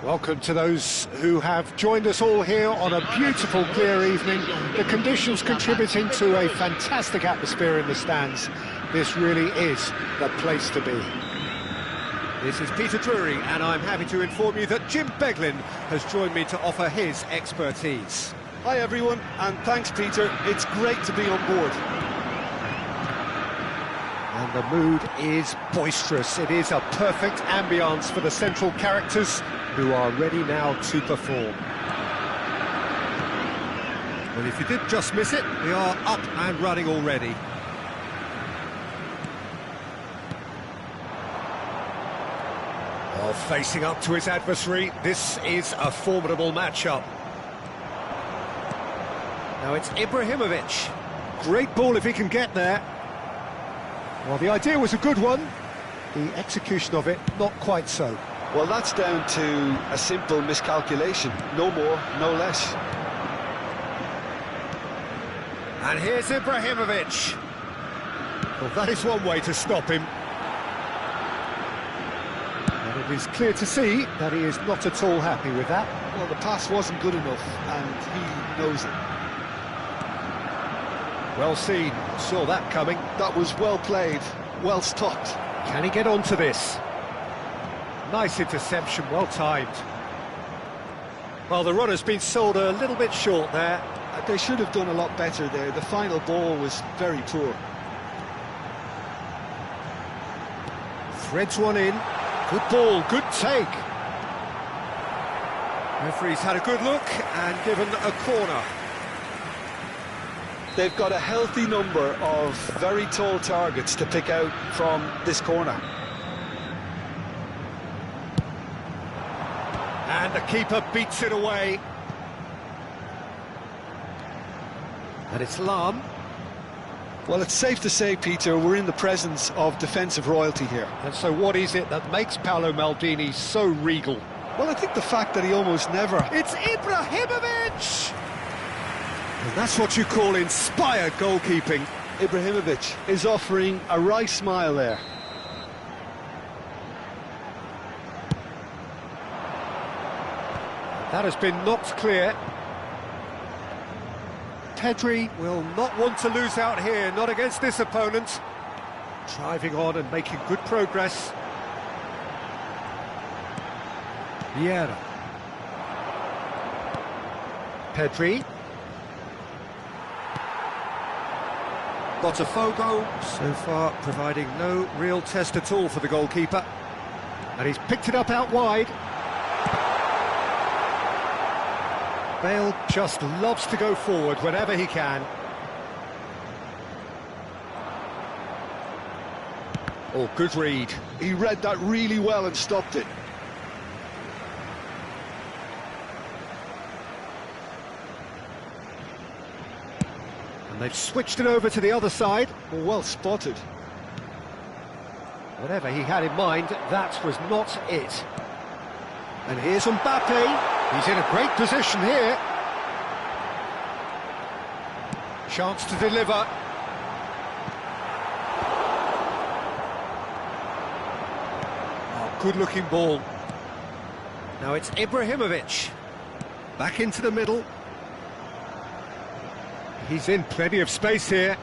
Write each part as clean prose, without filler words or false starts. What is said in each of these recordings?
Welcome to those who have joined us all here on a beautiful, clear evening. The conditions contributing to a fantastic atmosphere in the stands. This really is the place to be. This is Peter Drury, and I'm happy to inform you that Jim Beglin has joined me to offer his expertise. Hi everyone, and thanks Peter, it's great to be on board. And the mood is boisterous. It is a perfect ambience for the central characters who are ready now to perform. Well, if you did just miss it, we are up and running already. Facing up to his adversary, this is a formidable matchup. Now it's Ibrahimovic. Great ball if he can get there. Well, the idea was a good one. The execution of it, not quite so. Well, that's down to a simple miscalculation. No more, no less. And here's Ibrahimovic. Well, that is one way to stop him. And it is clear to see that he is not at all happy with that. Well, the pass wasn't good enough, and he knows it. Well seen, saw that coming. That was well played, well stopped. Can he get onto this? Nice interception, well timed. Well, the runner's been sold a little bit short there. They should have done a lot better there. The final ball was very poor. Threads one in. Good ball, good take. Referee's had a good look and given a corner. They've got a healthy number of very tall targets to pick out from this corner. And the keeper beats it away. And it's Lam. Well, it's safe to say, Peter, we're in the presence of defensive royalty here. And so what is it that makes Paolo Maldini so regal? Well, I think the fact that he almost never... It's Ibrahimovic! And that's what you call inspired goalkeeping. Ibrahimovic is offering a wry smile there. That has been knocked clear. Pedri Will not want to lose out here, not against this opponent. driving on and making good progress. Vieira. Pedri. Botafogo, so far providing no real test at all for the goalkeeper. And he's picked it up out wide. Bale just loves to go forward whenever he can. Oh, good read. He read that really well and stopped it. And they've switched it over to the other side. Well spotted. Whatever he had in mind, that was not it. And here's Mbappe. He's in a great position here. Chance to deliver. Oh, good-looking ball. Now it's Ibrahimovic. Back into the middle. He's in plenty of space here.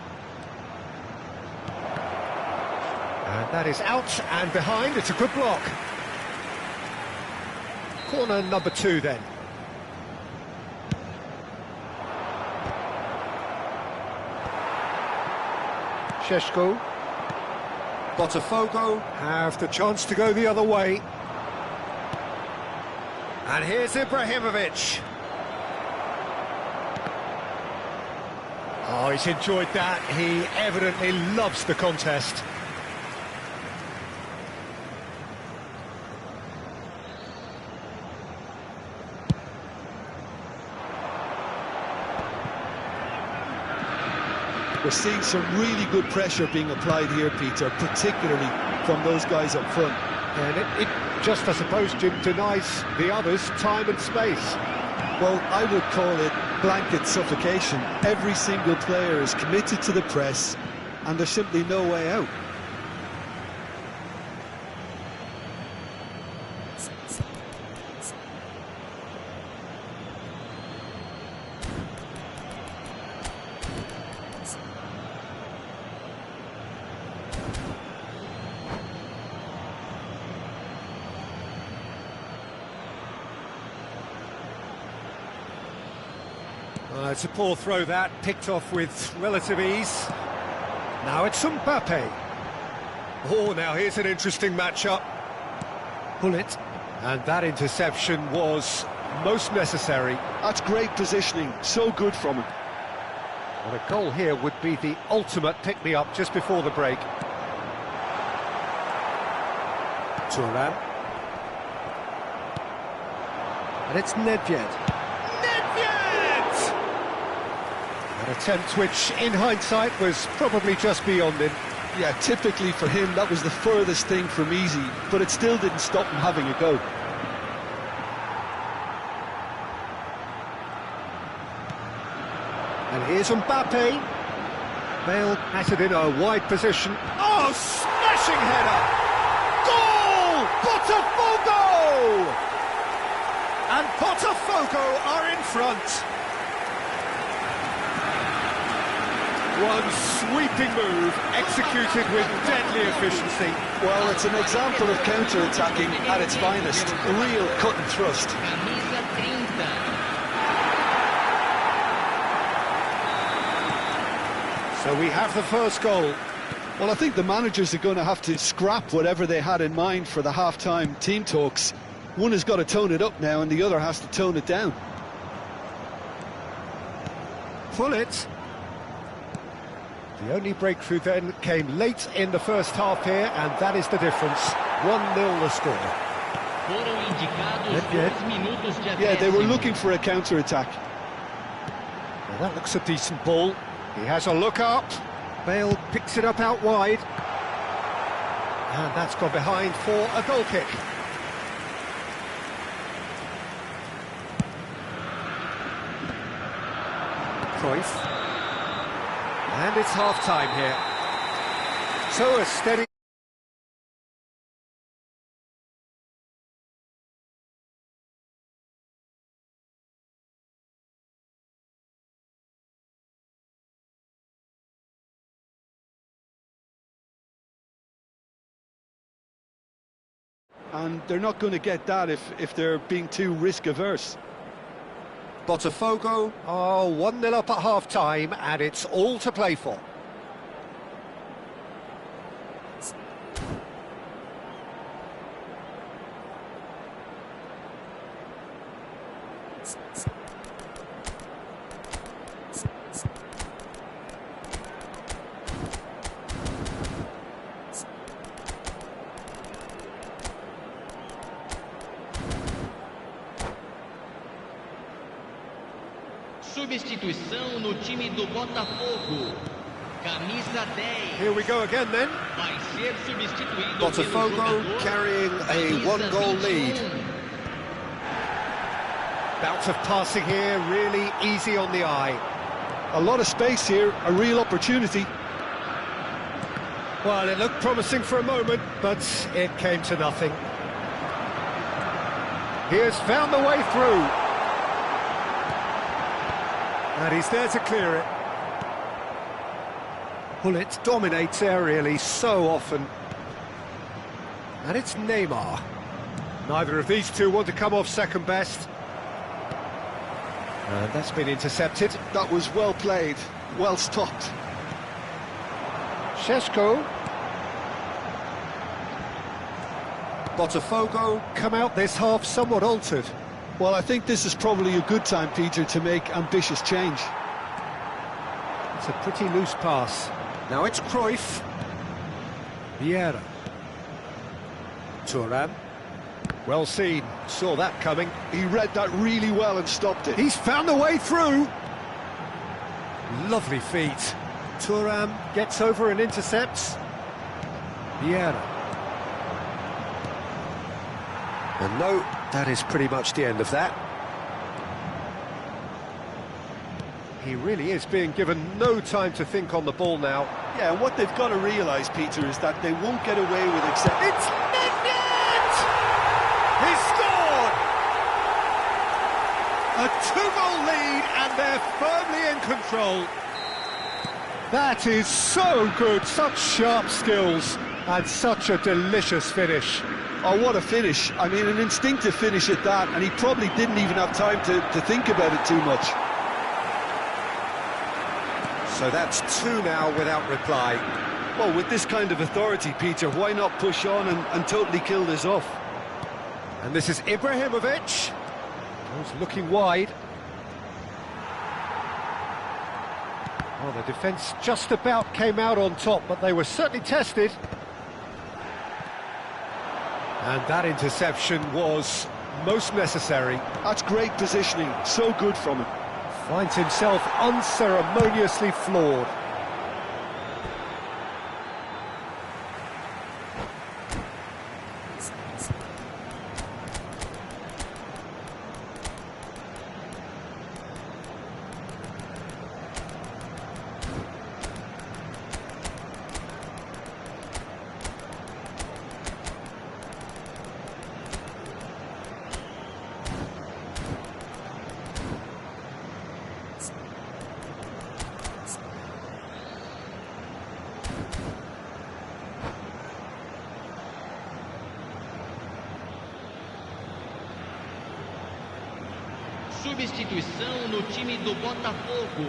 And that is out and behind. It's a good block. Corner number 2 then. Šeško. Botafogo Have the chance to go the other way. and here's Ibrahimovic. Oh, he's enjoyed that. He evidently loves the contest. We're seeing some really good pressure being applied here, Peter, particularly from those guys up front. And it just, I suppose, Jim, denies the others time and space. Well, I would call it blanket suffocation. Every single player is committed to the press, and there's simply no way out. It's a poor throw that, picked off with relative ease. Now it's Mbappe. Oh, now here's an interesting matchup. Pull it. And that interception was most necessary. That's great positioning, so good from him. Well, a goal here would be the ultimate pick-me-up just before the break. Thuram. And it's Nedved. Nedved! An attempt which, in hindsight, was probably just beyond him. Yeah, typically for him, that was the furthest thing from easy, but it still didn't stop him having a go. And here's Mbappe. Bale has it in a wide position. Oh, smashing header! Goal! Botafogo! And Botafogo are in front. One sweeping move, executed with deadly efficiency. Well, it's an example of counter-attacking at its finest. A real cut and thrust. So we have the first goal. Well, I think the managers are going to have to scrap whatever they had in mind for the half-time team talks. One has got to tone it up now and the other has to tone it down. Pull it. The only breakthrough then came late in the first half here, and that is the difference. 1-0 the score. Yeah, they were looking for a counter-attack. Well, that looks a decent ball. He has a look up. Bale picks it up out wide. And that's gone behind for a goal kick. Cruyff. And it's half-time here. So a steady... And they're not going to get that if they're being too risk-averse. Botafogo are 1-0 up at half-time, and it's all to play for. Substituição no time do Botafogo. Camisa 10. Here we go again then. Vai ser substituído Botafogo carrying a one-goal lead. Bout of passing here, really easy on the eye. A lot of space here, a real opportunity. Well, it looked promising for a moment, but it came to nothing. He has found the way through. And he's there to clear it. Pullet dominates aerially so often. And it's Neymar. Neither of these two want to come off second best. And that's been intercepted. That was well played, well stopped. Šeško. Botafogo Come out this half somewhat altered. Well, I think this is probably a good time, Peter, to make ambitious change. It's a pretty loose pass. Now it's Cruyff. Vieira. Thuram. Well seen. Saw that coming. He read that really well and stopped it. He's found a way through. Lovely feet. Thuram gets over and intercepts. Vieira. And no, that is pretty much the end of that. He really is being given no time to think on the ball now. Yeah, and what they've got to realise, Peter, is that they won't get away with accept. It's Nedved! He scored! A two-goal lead and they're firmly in control. That is so good, such sharp skills and such a delicious finish. Oh, what a finish. I mean, an instinctive finish at that, and he probably didn't even have time to think about it too much. So that's two now without reply. Well, with this kind of authority, Peter, why not push on and totally kill this off? And this is Ibrahimovic. He's looking wide. Well, the defence just about came out on top, but they were certainly tested. And that interception was most necessary. That's great positioning, so good from him. Finds himself unceremoniously floored. Substituição no time do Botafogo.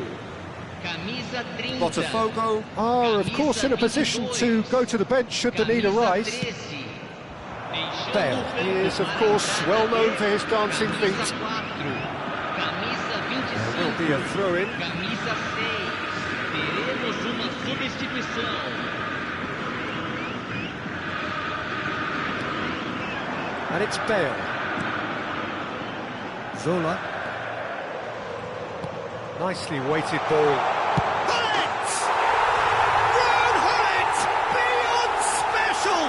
Camisa 30. Botafogo are, of course, in a position to go to the bench should the need arise. Bale is, of course, well known for his dancing feet. There will be a throw-in. Camisa 6. Teremos uma substituição. And it's Bale. Zola. Nicely weighted ball. Hullet! Ron Hullet! Beyond special!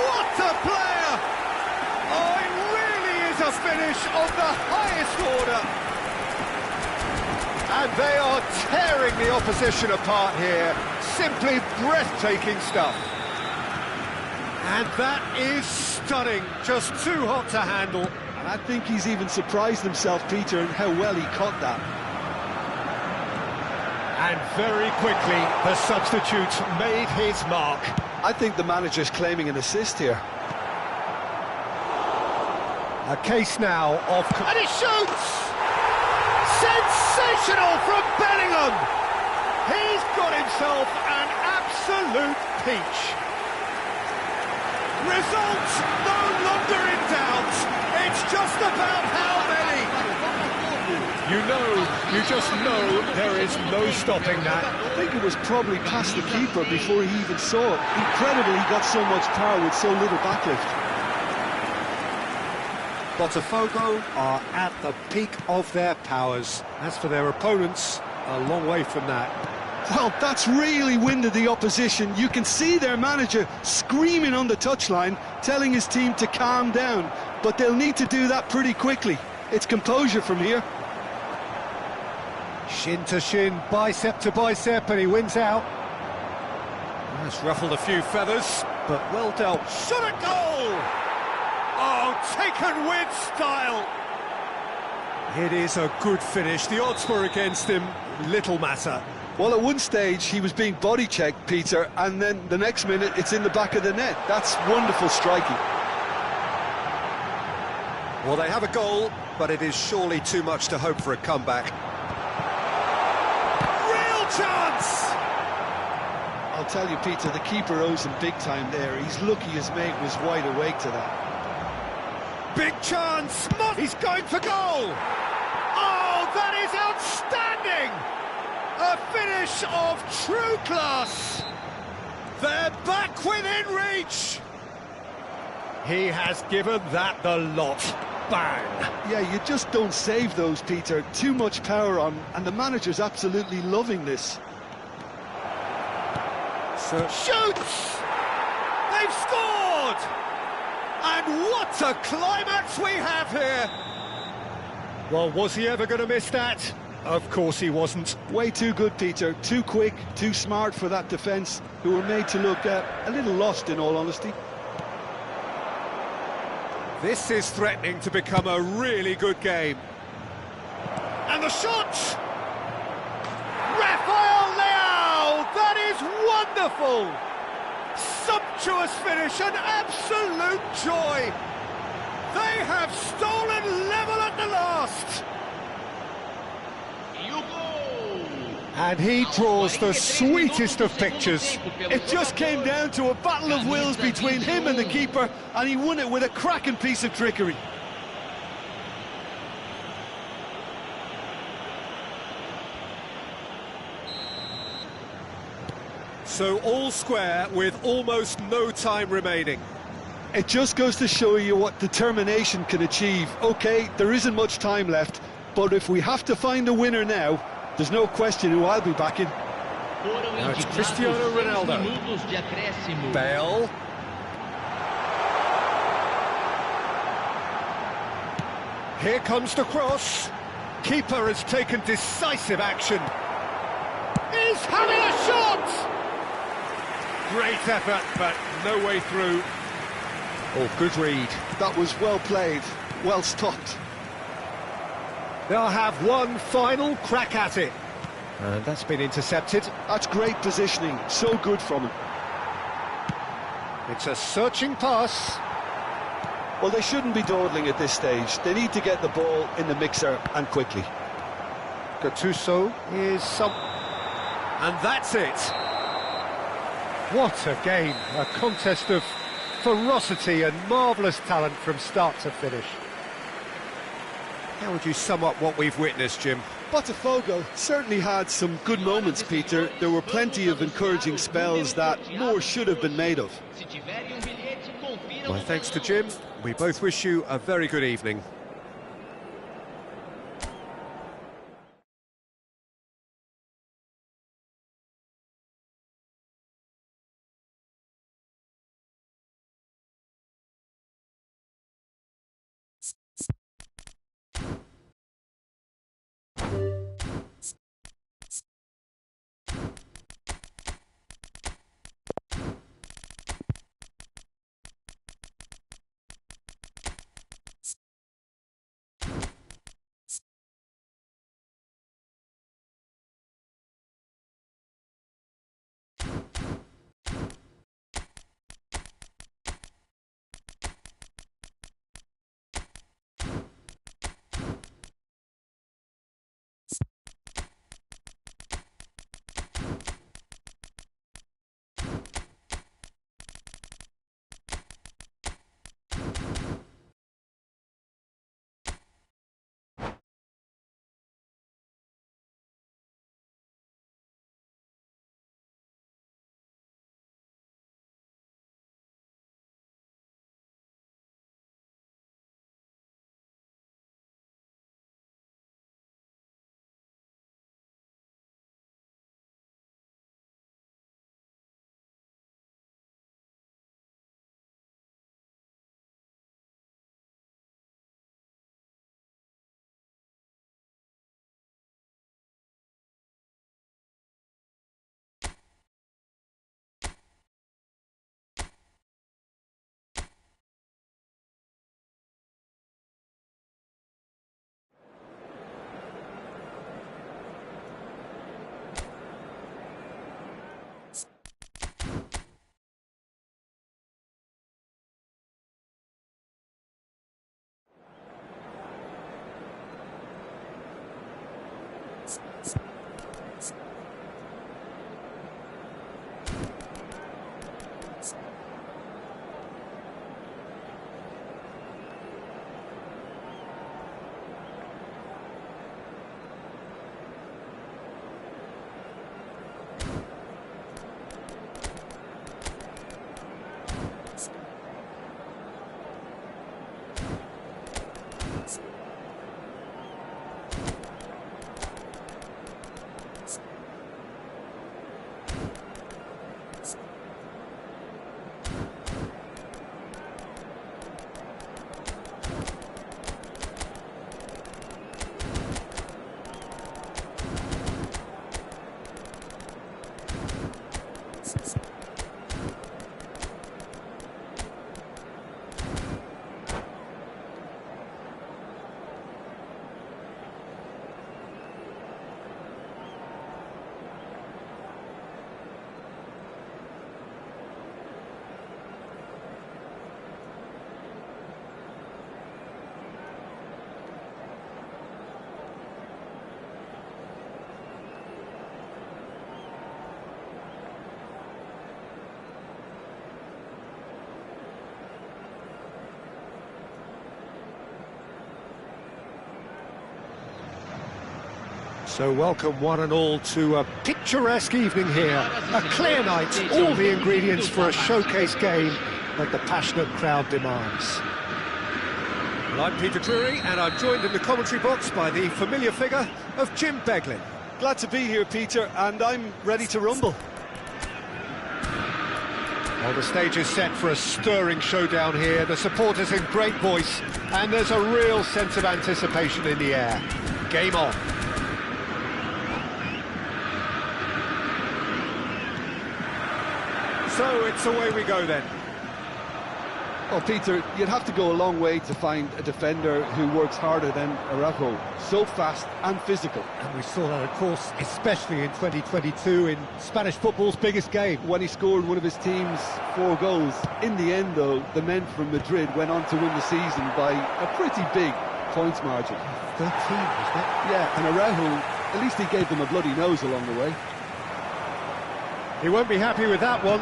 What a player! Oh, it really is a finish of the highest order. And they are tearing the opposition apart here. Simply breathtaking stuff. And that is stunning. Just too hot to handle. And I think he's even surprised himself, Peter, in how well he caught that. And very quickly, the substitute made his mark. I think the manager's claiming an assist here. A case now of... And he shoots! Sensational from Bellingham! He's got himself an absolute peach. Result no longer in doubt. It's just about how many. You just know there is no stopping that. I think it was probably past the keeper before he even saw it. Incredible he got so much power with so little backlift. Botafogo are at the peak of their powers. As for their opponents, a long way from that. Well, that's really winded the opposition. You can see their manager screaming on the touchline, telling his team to calm down. But they'll need to do that pretty quickly. It's composure from here. Shin to shin, bicep to bicep, and he wins out. That's ruffled a few feathers, but well dealt. Shot at goal! Oh, taken with style! It is a good finish. The odds were against him. Little matter. Well, at one stage, he was being body-checked, Peter, and then the next minute, it's in the back of the net. That's wonderful striking. Well, they have a goal, but it is surely too much to hope for a comeback. Chance! I'll tell you, Peter, the keeper owes him big time there. He's lucky his mate was wide awake to that. Big chance! He's going for goal! Oh, that is outstanding! A finish of true class! They're back within reach! He has given that the lot. Bang! Yeah, you just don't save those, Peter. Too much power on, and the manager's absolutely loving this. So shoots! They've scored! And what a climax we have here! Well, was he ever going to miss that? Of course he wasn't. Way too good, Peter. Too quick, too smart for that defence, who were made to look a little lost, in all honesty. This is threatening to become a really good game. And the shot! Rafael Leao! That is wonderful! Sumptuous finish, an absolute joy! They have stolen level at the last! And he draws the sweetest of pictures. It just came down to a battle of wills between him and the keeper, and he won it with a cracking piece of trickery. So all square with almost no time remaining. It just goes to show you what determination can achieve. OK, there isn't much time left, but if we have to find a winner now, there's no question who I'll be backing. Now it's Cristiano Ronaldo. Bale. Here comes the cross. Keeper has taken decisive action. He's having a shot! Great effort, but no way through. Oh, good read. That was well played, well stopped. They'll have one final crack at it. And that's been intercepted. That's great positioning, so good from him. It's a searching pass. Well, they shouldn't be dawdling at this stage. They need to get the ball in the mixer and quickly. Gattuso is some... And that's it. What a game, a contest of ferocity and marvellous talent from start to finish. How would you sum up what we've witnessed, Jim? Botafogo certainly had some good moments, Peter. There were plenty of encouraging spells that more should have been made of. My thanks to Jim. We both wish you a very good evening. So welcome one and all to a picturesque evening here. A clear night, all the ingredients for a showcase game that the passionate crowd demands. Well, I'm Peter Drury, and I'm joined in the commentary box by the familiar figure of Jim Beglin. Glad to be here, Peter, and I'm ready to rumble. Well, the stage is set for a stirring showdown here. The supporters in great voice, and there's a real sense of anticipation in the air. Game on. So it's away we go then. Well, Peter, you'd have to go a long way to find a defender who works harder than Araujo. So fast and physical. And we saw that, of course, especially in 2022 in Spanish football's biggest game. When he scored one of his team's 4 goals. In the end, though, the men from Madrid went on to win the season by a pretty big points margin. 13, wasn't it? Yeah, and Araujo, at least he gave them a bloody nose along the way. He won't be happy with that one.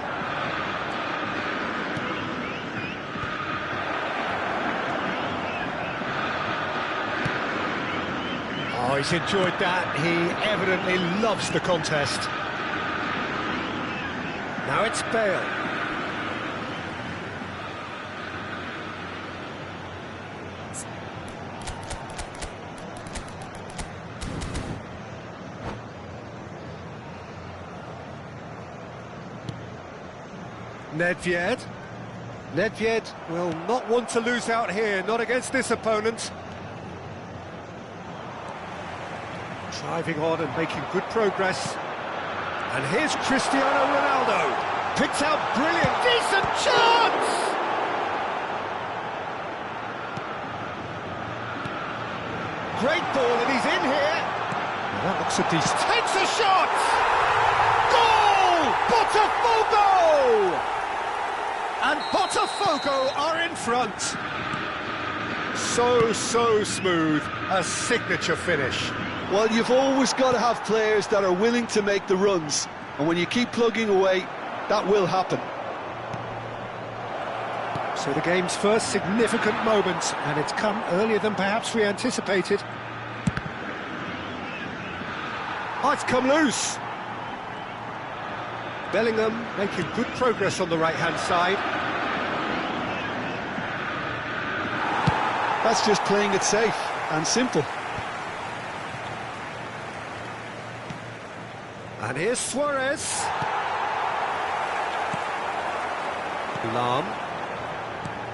Oh, he's enjoyed that. He evidently loves the contest. Now it's Bale. Nedved. Nedved will not want to lose out here, not against this opponent. Driving on and making good progress. And here's Cristiano Ronaldo. Picks out brilliant, decent chance! Great ball, and he's in here. Well, that looks a decent... Takes a shot! Goal! Botafogo! And Botafogo are in front. So smooth. A signature finish. Well, you've always got to have players that are willing to make the runs. And when you keep plugging away, that will happen. So the game's first significant moment, and it's come earlier than perhaps we anticipated. Oh, it's come loose. Bellingham making good progress on the right-hand side. That's just playing it safe and simple. And here's Suarez. Lam.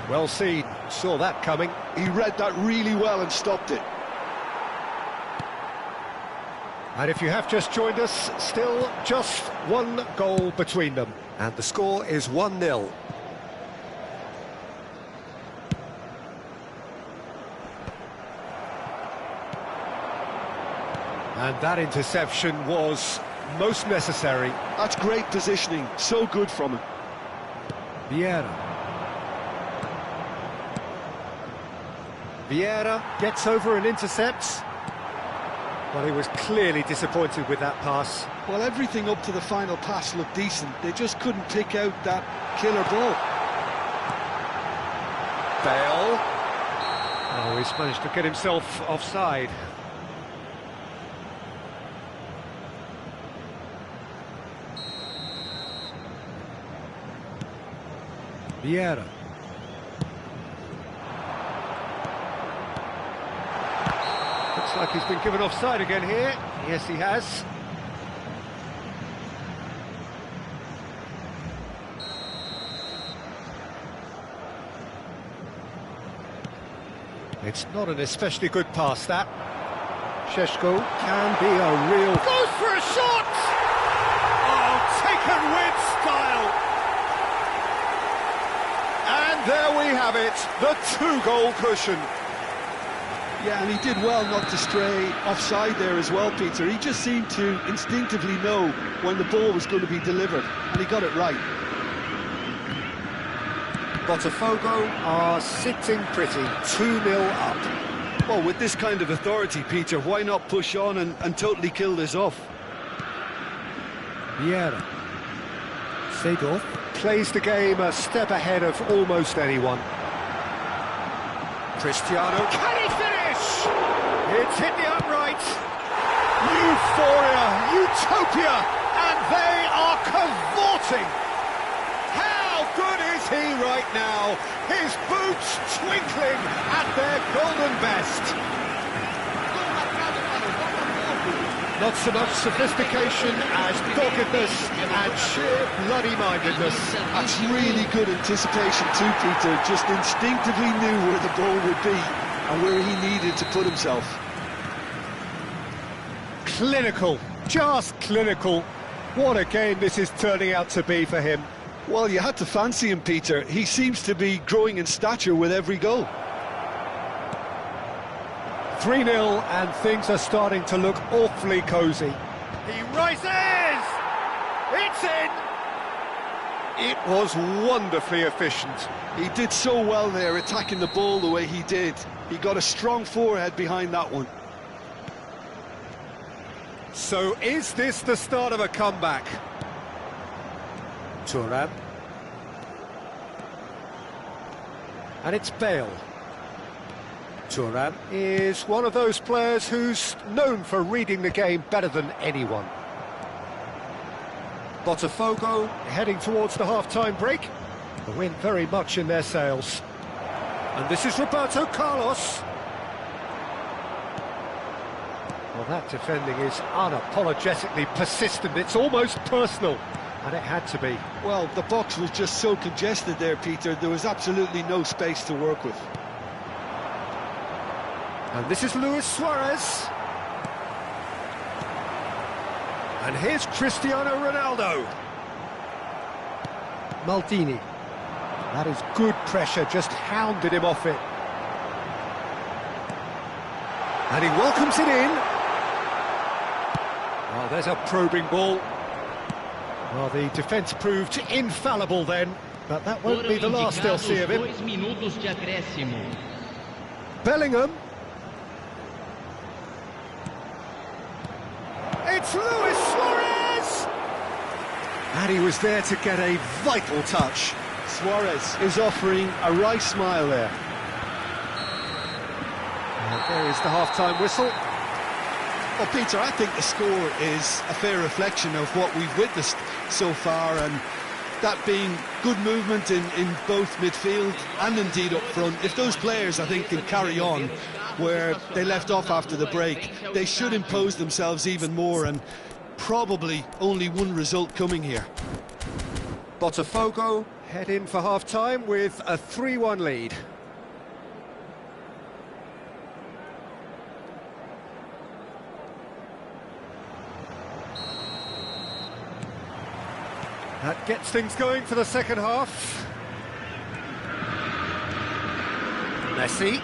Well seen, saw that coming. He read that really well and stopped it. And if you have just joined us, still just 1 goal between them. And the score is 1-0. And that interception was most necessary. That's great positioning, so good from him. Vieira. Vieira gets over and intercepts. Well, he was clearly disappointed with that pass. Well, everything up to the final pass looked decent. They just couldn't pick out that killer ball. Bale. Oh, he's managed to get himself offside. Vieira. Looks like he's been given offside again here. Yes, he has. It's not an especially good pass, that. Šeško can be a real... Goes for a shot! Oh, taken with style! And there we have it, the 2-goal cushion. Yeah, and he did well not to stray offside there as well, Peter. He just seemed to instinctively know when the ball was going to be delivered, and he got it right. Botafogo are sitting pretty, 2-0 up. Well, with this kind of authority, Peter, why not push on and totally kill this off? Vieira. Seedorf plays the game a step ahead of almost anyone. Cristiano, can he finish? It's hit the upright. Euphoria, utopia, and they are cavorting. How good is he right now? His boots twinkling at their golden best. Not so much sophistication as doggedness and sheer bloody-mindedness. That's really good anticipation too, Peter. Just instinctively knew where the ball would be and where he needed to put himself. Clinical, just clinical. What a game this is turning out to be for him. Well, you had to fancy him, Peter. He seems to be growing in stature with every goal. 3-0, and things are starting to look awfully cosy. He rises! It's in! It was wonderfully efficient. He did so well there, attacking the ball the way he did. He got a strong forehead behind that one. So is this the start of a comeback? Thuram. And it's Bale. Thuram is one of those players who's known for reading the game better than anyone. Botafogo heading towards the half-time break. The wind very much in their sails. And this is Roberto Carlos. Well, that defending is unapologetically persistent. It's almost personal. And it had to be. Well, the box was just so congested there, Peter. There was absolutely no space to work with. And this is Luis Suarez. And here's Cristiano Ronaldo. Maldini. That is good pressure, just hounded him off it. And he welcomes it in. Oh, there's a probing ball. Well, the defence proved infallible then, but that won't be the last they'll see of him. Bellingham. It's Luis Suarez! And he was there to get a vital touch. Suarez is offering a right smile there. And there is the half-time whistle. Well, Peter, I think the score is a fair reflection of what we've witnessed so far, and that being good movement in both midfield and indeed up front. If those players, I think, can carry on where they left off after the break, they should impose themselves even more, and probably only one result coming here. Botafogo head in for half-time with a 3-1 lead. That gets things going for the second half. Messi.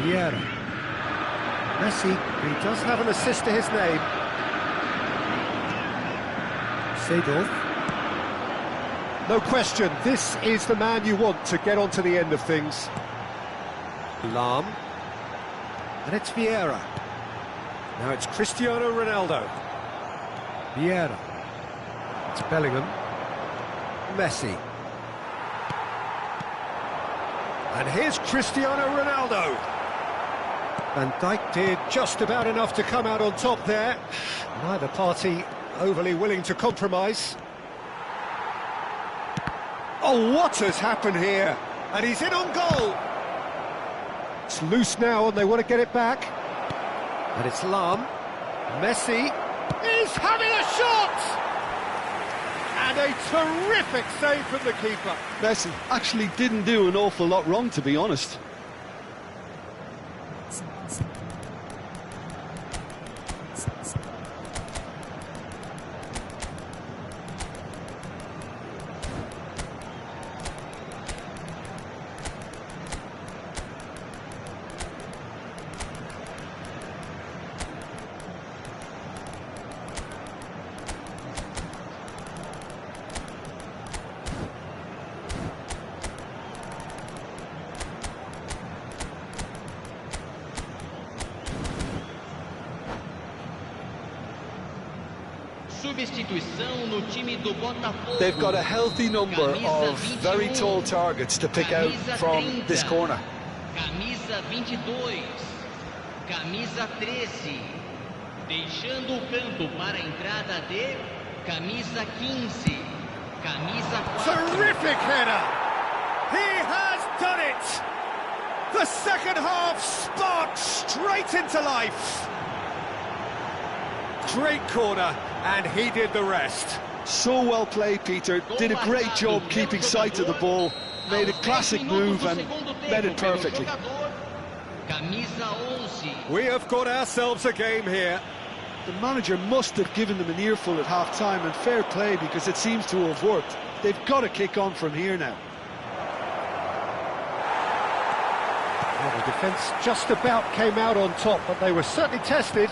Vieira. Messi, he does have an assist to his name. Seedorf. No question, this is the man you want to get onto the end of things. Lahm. And it's Vieira. Now it's Cristiano Ronaldo. Vieira. It's Bellingham. Messi. And here's Cristiano Ronaldo. Van Dijk did just about enough to come out on top there. Neither party overly willing to compromise. Oh, what has happened here? And he's in on goal. It's loose now and they want to get it back. And it's Lahm. Messi is having a shot! And a terrific save from the keeper. Messi actually didn't do an awful lot wrong, to be honest. They've got a healthy number of very tall targets to pick out from this corner. camisa 22, camisa 13, deixando o campo para a entrada de camisa 15, camisa 4. Terrific header! He has done it! The second half sparked straight into life. Great corner, and he did the rest. So well played, Peter. Did a great job keeping sight of the ball. Made a classic move and met it perfectly. We have got ourselves a game here. The manager must have given them an earful at half-time, and fair play, because it seems to have worked. They've got to kick on from here now. Well, the defence just about came out on top, but they were certainly tested.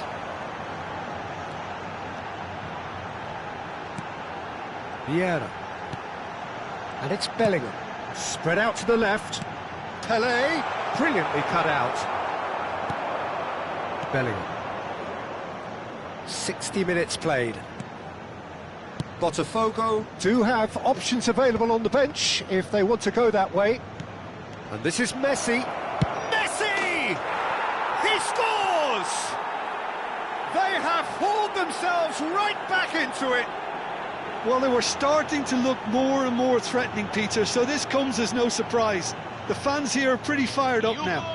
Vieira. And it's Bellingham. Spread out to the left. Pelé, brilliantly cut out. Bellingham. 60 minutes played. Botafogo do have options available on the bench if they want to go that way. And this is Messi. Messi! He scores! They have hauled themselves right back into it. Well, they were starting to look more and more threatening, Peter, so this comes as no surprise. The fans here are pretty fired up now.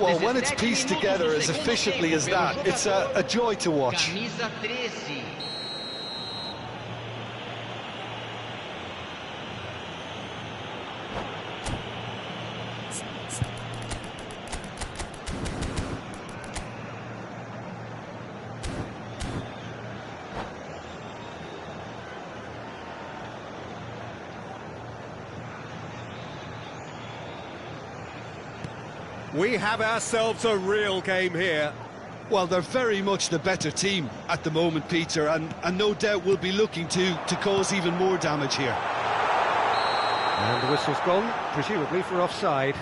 Well, when it's pieced together as efficiently as that, it's a joy to watch. We have ourselves a real game here. Well, they're very much the better team at the moment, Peter, and no doubt will be looking to cause even more damage here. And the whistle's gone, presumably for offside.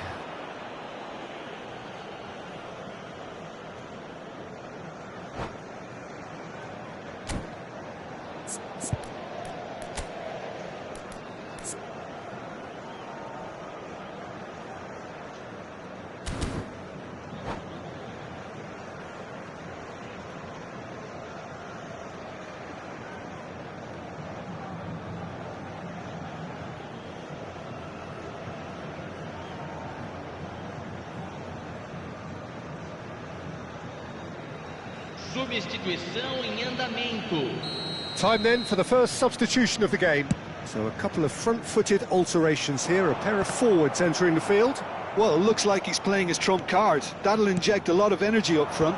Substituição em andamento. Time then for the first substitution of the game. So a couple of front-footed alterations here, a pair of forwards entering the field. Well, it looks like he's playing his trump card. That'll inject a lot of energy up front.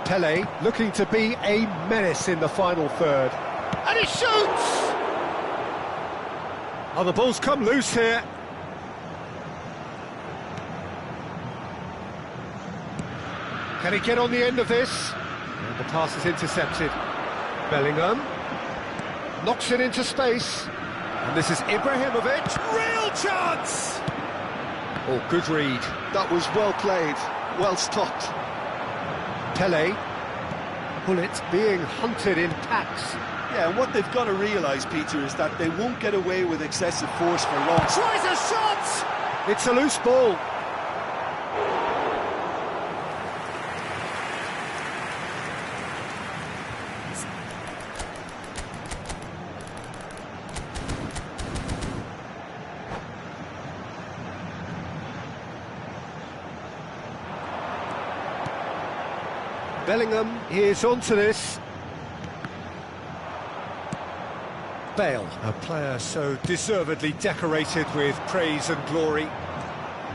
Pelé looking to be a menace in the final third. And he shoots! Oh, the ball's come loose here. Can he get on the end of this? And the pass is intercepted. Bellingham knocks it into space. And this is Ibrahimovic. Real chance! Oh, good read. That was well played, well stopped. Pelé. Bullet being hunted in packs. Yeah, and what they've got to realise, Peter, is that they won't get away with excessive force for long. Tries a shot! It's a loose ball. Bellingham is onto this. Bale, A player so deservedly decorated with praise and glory.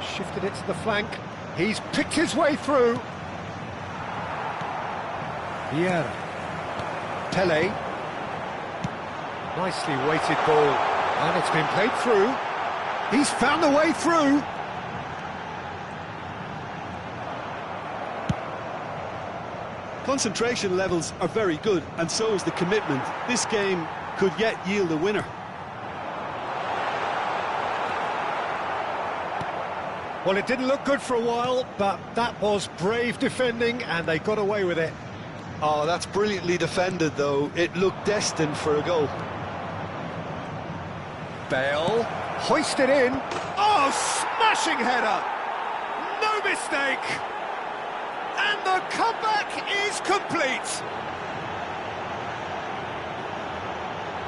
shifted it to the flank. He's picked his way through. Vieira. Pelé. Nicely weighted ball. And it's been played through. He's found the way through. Concentration levels are very good, and so is the commitment. This game could yet yield a winner. Well, it didn't look good for a while, but that was brave defending, and they got away with it. Oh, that's brilliantly defended, though. It looked destined for a goal. Bale, hoisted in. Oh, smashing header! No mistake! And the comeback is complete!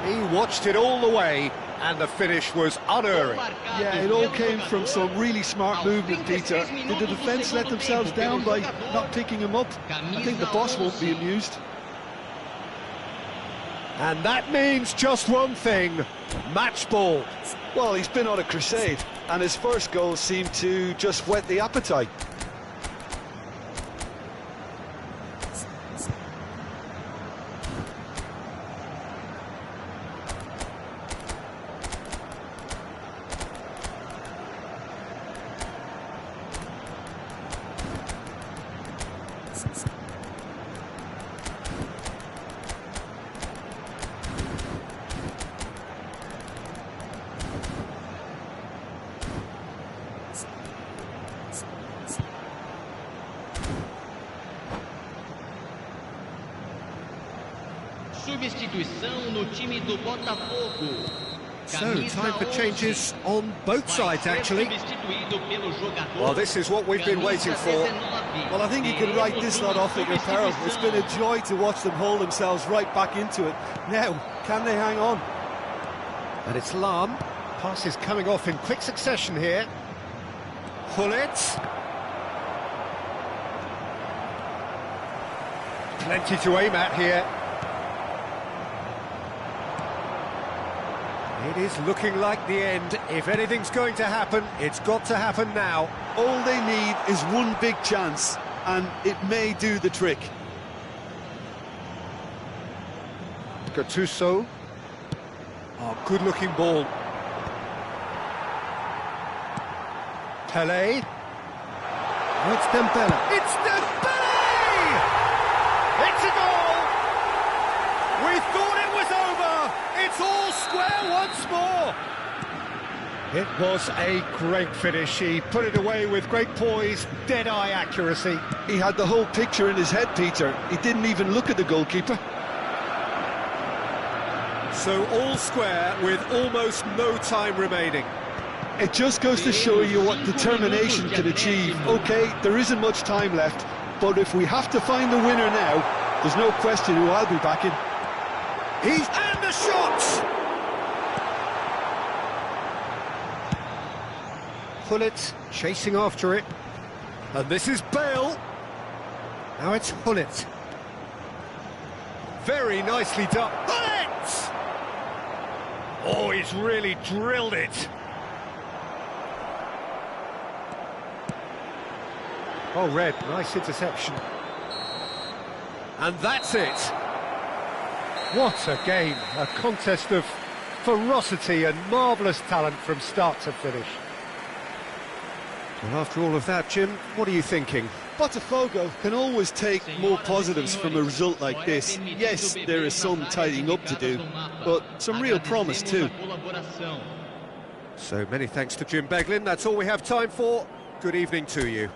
He watched it all the way, and the finish was unerring. Yeah, it all came from some really smart movement, Peter. Did the defence let themselves down by not picking him up? I think the boss won't be amused. And that means just one thing, match ball. Well, he's been on a crusade, and his first goal seemed to just whet the appetite. Substituição no time do Botafogo. So, time for changes on both sides, actually. Well, this is what we've been waiting for. Well, I think you can write this lot off at your peril. It's been a joy to watch them hold themselves right back into it. Now, can they hang on? And it's Lam. Passes coming off in quick succession here. Hullet. Plenty to aim at here. It is looking like the end. If anything's going to happen, it's got to happen now. All they need is one big chance, and it may do the trick. Gattuso. Oh, good-looking ball. Pele. Oh, it's Dembele. It's Dembele! It's a goal! We thought it was over! It's all square once more! It was a great finish. He put it away with great poise, dead-eye accuracy. He had the whole picture in his head, Peter. He didn't even look at the goalkeeper. So all square with almost no time remaining. It just goes to show you what determination can achieve. OK, there isn't much time left, but if we have to find the winner now, there's no question who I'll be backing. And the shot! Hullet chasing after it. And this is Bale. Now it's Hullet. Very nicely done. Hullet! Oh, he's really drilled it. Oh, Red, nice interception. And that's it. What a game, a contest of ferocity and marvellous talent from start to finish. Well, after all of that, Jim, what are you thinking? Botafogo can always take more positives from a result like this. Yes, there is some tidying up to do, but some real promise too. So many thanks to Jim Beglin. That's all we have time for. Good evening to you.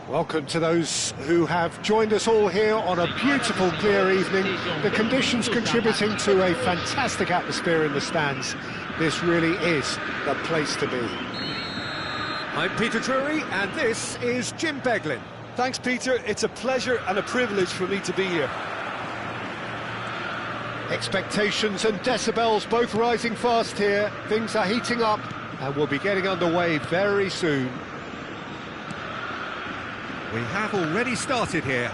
Welcome to those who have joined us all here on a beautiful, clear evening. The conditions contributing to a fantastic atmosphere in the stands. This really is the place to be. I'm Peter Drury, and this is Jim Beglin. Thanks, Peter. It's a pleasure and a privilege for me to be here. Expectations and decibels both rising fast here. Things are heating up and we'll be getting underway very soon. We have already started here.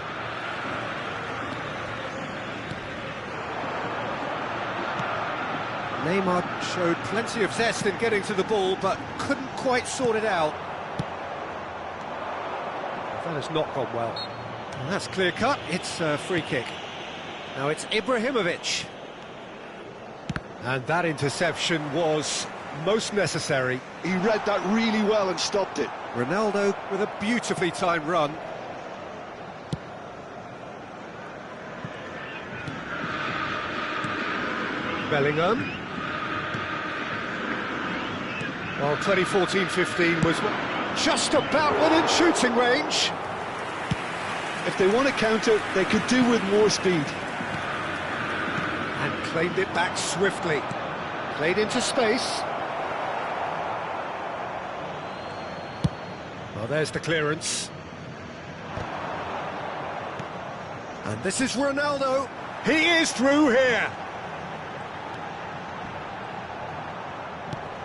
Neymar showed plenty of zest in getting to the ball, but couldn't quite sort it out. That has not gone well. And that's clear cut, it's a free kick. Now it's Ibrahimovic. And that interception was most necessary. He read that really well and stopped it. Ronaldo with a beautifully timed run. Bellingham. Well, 2014-15 was just about within shooting range. If they want to counter, they could do with more speed. And claimed it back swiftly. Played into space. Well, there's the clearance. And this is Ronaldo. He is through here.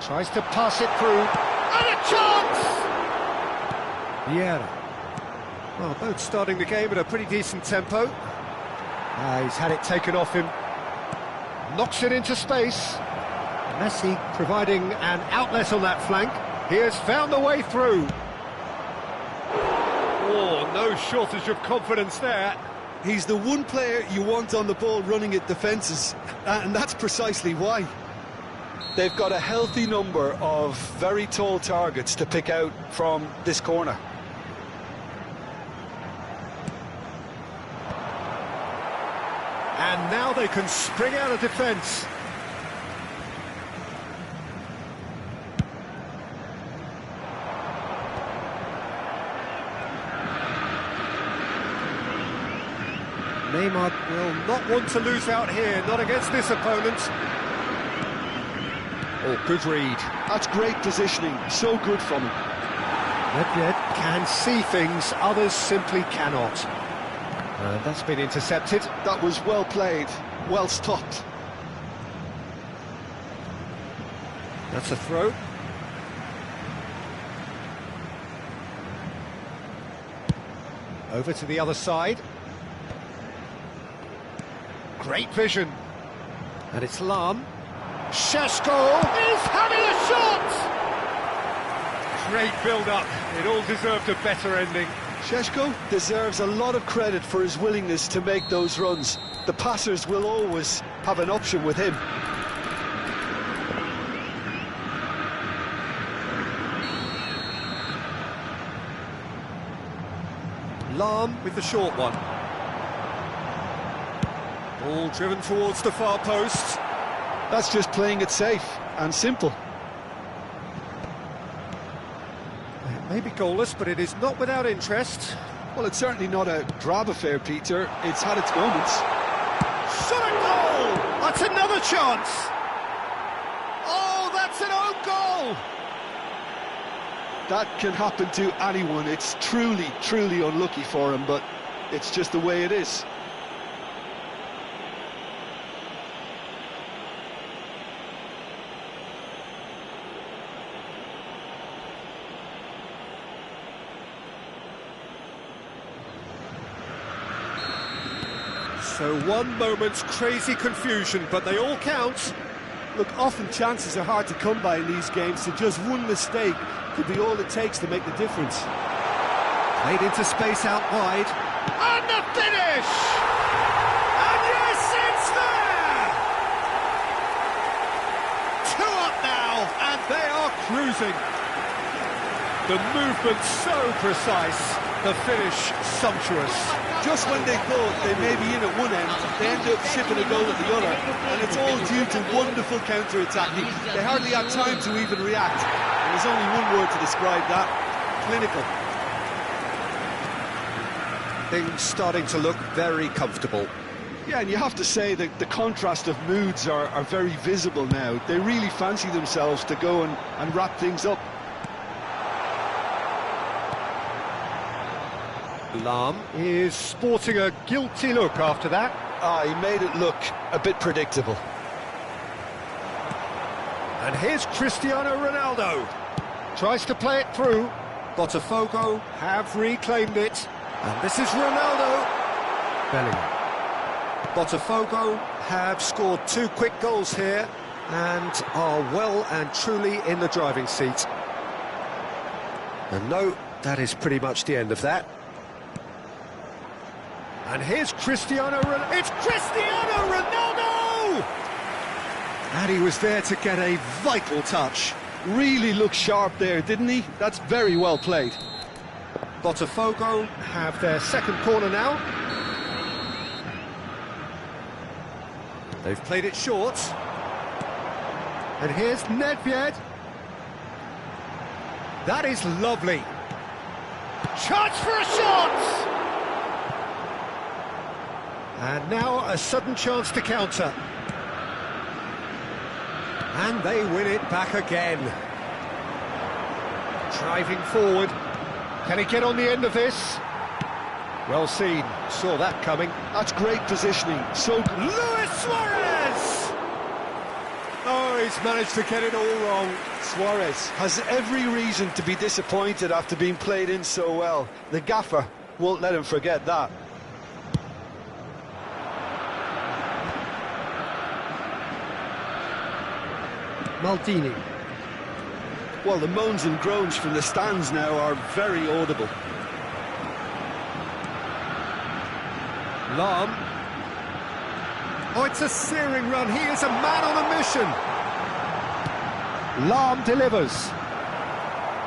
Tries to pass it through. And a chance! Vieira. Well, both starting the game at a pretty decent tempo. He's had it taken off him. Knocks it into space. Messi providing an outlet on that flank. He has found the way through. Oh, no shortage of confidence there. He's the one player you want on the ball running at defences, and that's precisely why. They've got a healthy number of very tall targets to pick out from this corner. And now they can spring out of defence. Neymar will not want to lose out here, not against this opponent. Oh, good read. That's great positioning, so good from him. Nedved can see things others simply cannot. That's been intercepted. That was well played, well stopped. That's a throw. Over to the other side. Great vision. And it's Lam. Šeško is having a shot! Great build-up. It all deserved a better ending. Šeško deserves a lot of credit for his willingness to make those runs. The passers will always have an option with him. Lam with the short one. Ball driven towards the far post. That's just playing it safe and simple. It may be goalless, but it is not without interest. Well, it's certainly not a drab affair, Peter. It's had its moments. Shot a goal! That's another chance! Oh, that's an own goal! That can happen to anyone. It's truly, truly unlucky for him, but it's just the way it is. So one moment's crazy confusion, but they all count. Look, often chances are hard to come by in these games, so just one mistake could be all it takes to make the difference. Played into space out wide. And the finish! And yes, it's there! 2 up now, and they are cruising. The movement so precise, the finish sumptuous. Just when they thought they may be in at one end, they end up shipping a goal at the other, and it's all due to wonderful counter-attacking. They hardly had time to even react. There's only one word to describe that: clinical. Things starting to look very comfortable. Yeah, and you have to say that the contrast of moods are very visible now. They really fancy themselves to go and wrap things up. Lahm is sporting a guilty look after that. He made it look a bit predictable. And here's Cristiano Ronaldo. Tries to play it through. Botafogo have reclaimed it. And this is Ronaldo. Bellingham. Botafogo have scored 2 quick goals here and are well and truly in the driving seat. And no, that is pretty much the end of that. And here's Cristiano Ronaldo. It's Cristiano Ronaldo! And he was there to get a vital touch. Really looked sharp there, didn't he? That's very well played. Botafogo have their second corner now. They've played it short. And here's Nedved. That is lovely. Chance for a shot! And now a sudden chance to counter. And they win it back again. Driving forward. Can he get on the end of this? Well seen. Saw that coming. That's great positioning. So good. Luis Suarez! Oh, he's managed to get it all wrong. Suarez has every reason to be disappointed after being played in so well. The gaffer won't let him forget that. Maldini. Well, the moans and groans from the stands now are very audible. Lahm. Oh, it's a searing run. He is a man on a mission. Lahm delivers.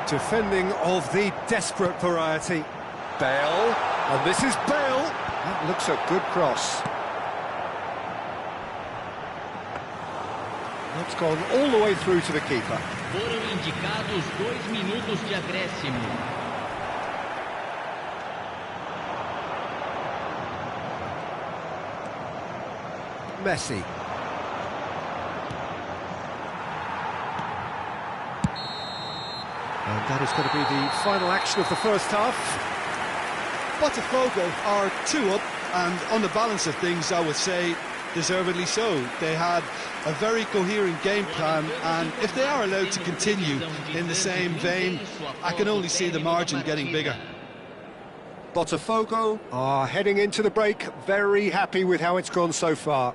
Defending of the desperate variety. Bale. And this is Bale. That looks a good cross. It's gone all the way through to the keeper. Foram indicados 2 minutos de acréscimo. Messi. And that is going to be the final action of the first half. Botafogo are 2 up, and on the balance of things, I would say deservedly so. They had a very coherent game plan, and if they are allowed to continue in the same vein, I can only see the margin getting bigger. Botafogo are heading into the break very happy with how it's gone so far.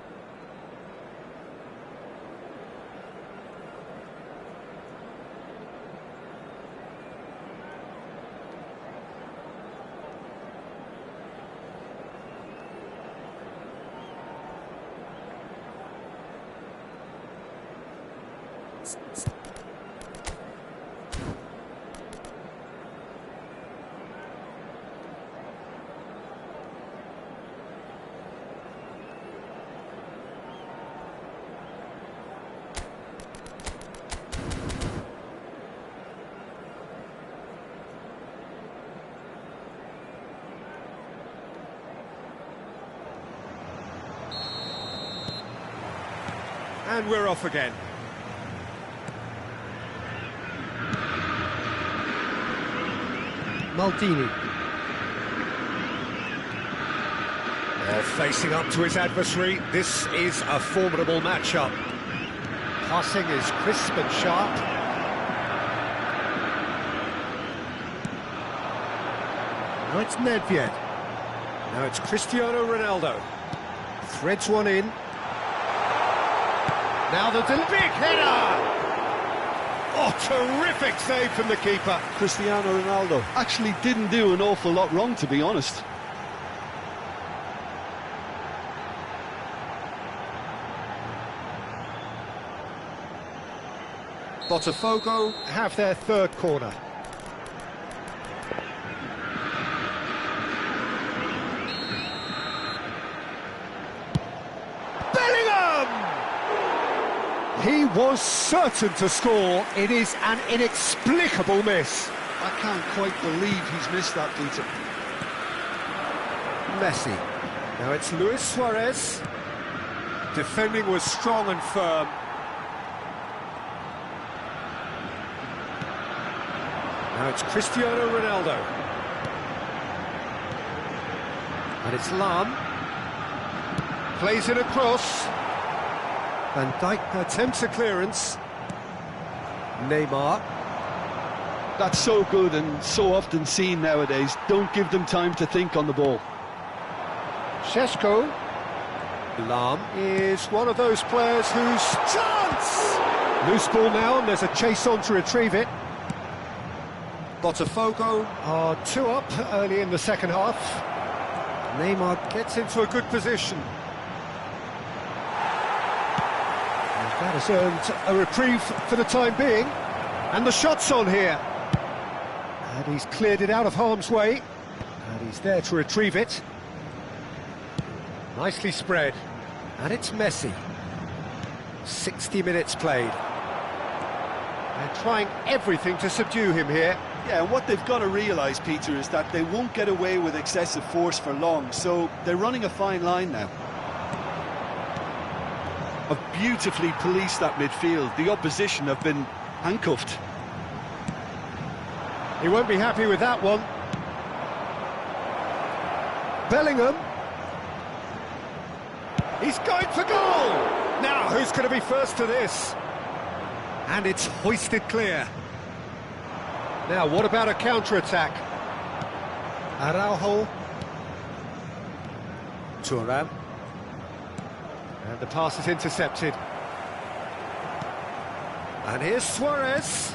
And we're off again. Maldini. Facing up to his adversary. This is a formidable matchup. Passing is crisp and sharp. Now it's Nedved. Now it's Cristiano Ronaldo. Threads one in. Now the big header! Oh, terrific save from the keeper. Cristiano Ronaldo actually didn't do an awful lot wrong, to be honest. Botafogo have their third corner. He was certain to score. It is an inexplicable miss. I can't quite believe he's missed that, Peter. Messi. Now it's Luis Suarez. Defending was strong and firm. Now it's Cristiano Ronaldo. And it's Lam. Plays it across. Van Dijk attempts a clearance. Neymar. That's so good and so often seen nowadays. Don't give them time to think on the ball. Šeško. Lam is one of those players whose chance! Loose ball now, and there's a chase on to retrieve it. Botafogo are 2 up early in the second half. Neymar gets into a good position. And that has earned a reprieve for the time being. And the shot's on here. And he's cleared it out of harm's way. And he's there to retrieve it. Nicely spread. And it's Messi. 60 minutes played. They're trying everything to subdue him here. Yeah, and what they've got to realise, Peter, is that they won't get away with excessive force for long, so they're running a fine line now. Have beautifully policed that midfield. The opposition have been handcuffed. He won't be happy with that one. Bellingham. He's going for goal! Now, who's going to be first to this? And it's hoisted clear. Now, what about a counter-attack? Araujo. Thuram. And the pass is intercepted. And here's Suarez.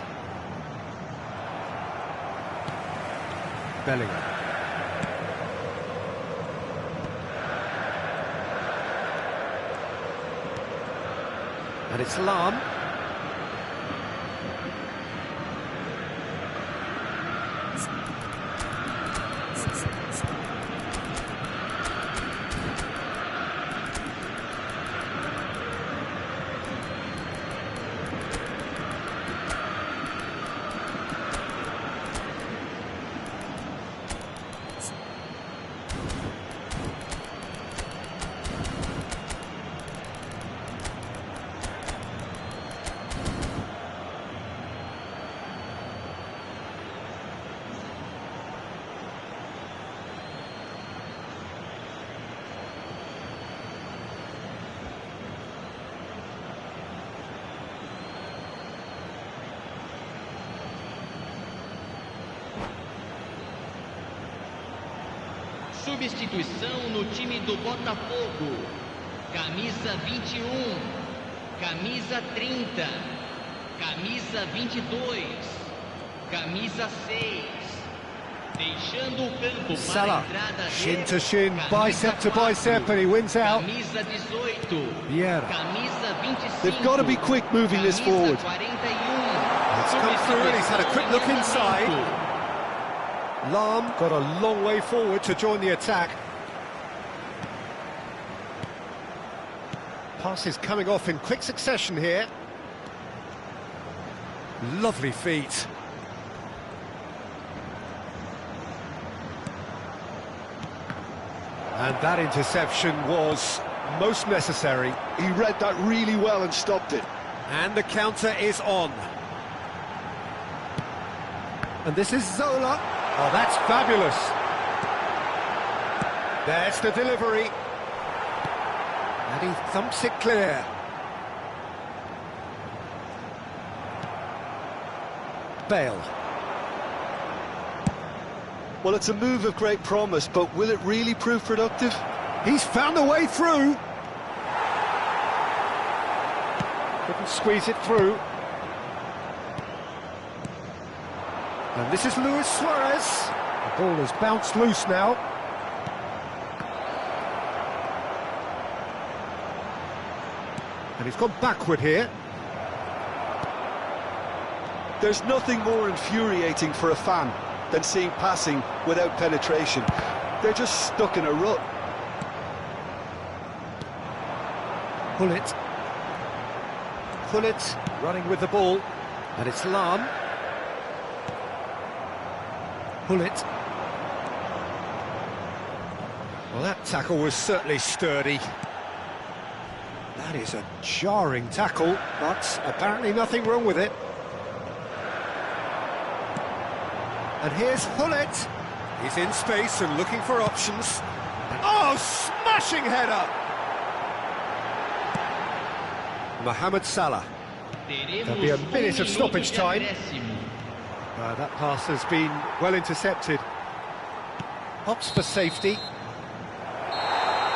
Bellingham. And it's Lam. Substituição no time do Botafogo. Camisa 21, camisa 30, camisa 22, camisa 6. Deixando o campo Salah, para a entrada shin dele, to shin, camisa bicep to 4, bicep, and he wins out. Camisa 18, Vieira. camisa 25. They've got to be quick moving this camisa forward. 41. It's come through and he's had a quick look inside. Lam got a long way forward to join the attack. Passes coming off in quick succession here. Lovely feet. And that interception was most necessary. He read that really well and stopped it. And the counter is on. And this is Zola. Oh, that's fabulous. There's the delivery. And he thumps it clear. Bale. Well, it's a move of great promise, but will it really prove productive? He's found a way through. Couldn't squeeze it through. And this is Luis Suarez. The ball has bounced loose now. And he's gone backward here. There's nothing more infuriating for a fan than seeing passing without penetration. They're just stuck in a rut. Hullet. Hullet running with the ball. And it's Lam. Hullet. Well, that tackle was certainly sturdy. That is a jarring tackle, but apparently nothing wrong with it. And here's Hullet. He's in space and looking for options. Oh, smashing header! Mohamed Salah. There'll be a minute of stoppage time. That pass has been well intercepted. Opts for safety.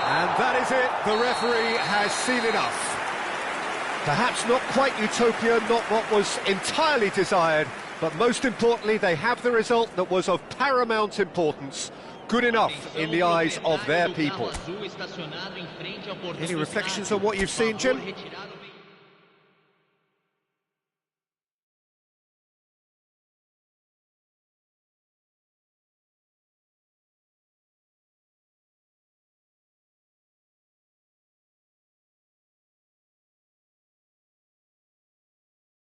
And that is it. The referee has seen enough. Perhaps not quite utopia, not what was entirely desired, but most importantly, they have the result that was of paramount importance. Good enough in the eyes of their people. Any reflections on what you've seen, Jim?